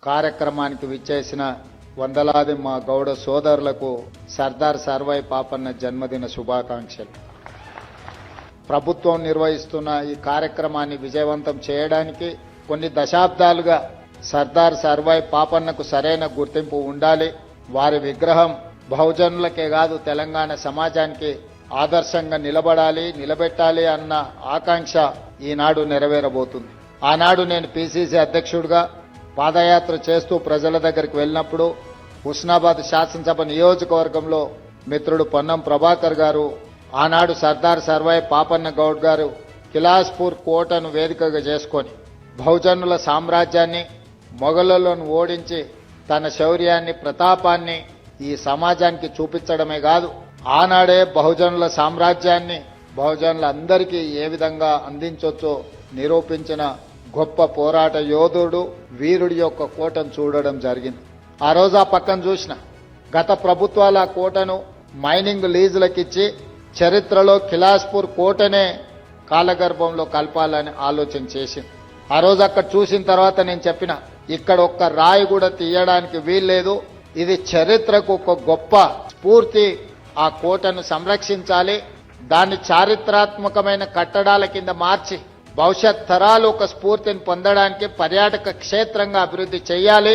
కార్యక్రమానికి విచ్చేసిన వందలాది మా గౌడ సోదరులకు సర్దార్ సర్వాయి పాపన్న జన్మదిన శుభాకాంక్షలు. ప్రభుత్వం నిర్వహిస్తున్న ఈ కార్యక్రమాన్ని విజయవంతం చేయడానికి కొన్ని దశాబ్దాలుగా సర్దార్ సర్వాయి పాపన్నకు సరైన గుర్తింపు ఉండాలి, వారి విగ్రహం బహుజనులకే కాదు తెలంగాణ సమాజానికి ఆదర్శంగా నిలబెట్టాలి అన్న ఆకాంక్ష ఈనాడు నెరవేరబోతుంది. ఆనాడు నేను పిసిసి అధ్యక్షుడిగా పాదయాత్ర చేస్తూ ప్రజల దగ్గరికి వెళ్ళినప్పుడు హుస్నాబాద్ శాసనసభ నియోజకవర్గంలో మిత్రుడు పొన్నం ప్రభాకర్ గారు, ఆనాడు సర్దార్ సర్వాయి పాపన్న గౌడ్ గారు కిలాస్పూర్ కోటను వేదికగా చేసుకొని బహుజనుల సామ్రాజ్యాన్ని మొఘలులను ఓడించి తన శౌర్యాన్ని ప్రతాపాన్ని ఈ సమాజానికి చూపించడమే కాదు, ఆనాడే బహుజనుల సామ్రాజ్యాన్ని బహుజనులందరికీ ఏ విధంగా అందించవచ్చో నిరూపించిన గొప్ప పోరాట యోధుడు, వీరుడి యొక్క కోటను చూడడం జరిగింది. ఆ రోజు ఆ పక్కన చూసిన గత ప్రభుత్వాల కోటను మైనింగ్ లీజులకిచ్చి చరిత్రలో కిలాస్పూర్ కోటనే కాలగర్భంలో కలపాలని ఆలోచన చేసింది. ఆ రోజు అక్కడ చూసిన తర్వాత నేను చెప్పిన, ఇక్కడ ఒక్క రాయి కూడా తీయడానికి వీల్లేదు, ఇది చరిత్రకు ఒక గొప్ప స్ఫూర్తి, ఆ కోటను సంరక్షించాలి, దాన్ని చారిత్రాత్మకమైన కట్టడాల కింద మార్చి భవిష్యత్ తరాలు ఒక స్ఫూర్తిని పొందడానికి పర్యాటక క్షేత్రంగా అభివృద్ధి చేయాలి.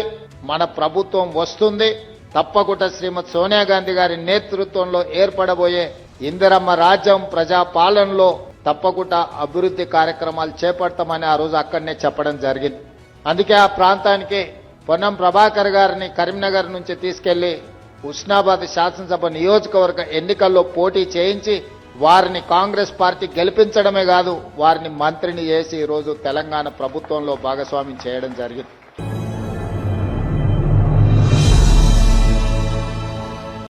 మన ప్రభుత్వం వస్తుంది, తప్పకుండా శ్రీమతి సోనియా గాంధీ గారి నేతృత్వంలో ఏర్పడబోయే ఇందిరమ్మ రాజ్యం ప్రజాపాలనలో తప్పకుండా అభివృద్ధి కార్యక్రమాలు చేపడతామని ఆ రోజు అక్కడనే చెప్పడం జరిగింది. అందుకే ఆ ప్రాంతానికి పొన్నం ప్రభాకర్ గారిని కరీంనగర్ నుంచి తీసుకెళ్లి హుస్నాబాద్ శాసనసభ నియోజకవర్గ ఎన్నికల్లో పోటీ చేయించి వారిని కాంగ్రెస్ పార్టీ గెలిపించడమే కాదు, వారిని మంత్రిని చేసి ఈరోజు తెలంగాణ ప్రభుత్వంలో భాగస్వామ్యం చేయడం జరిగింది.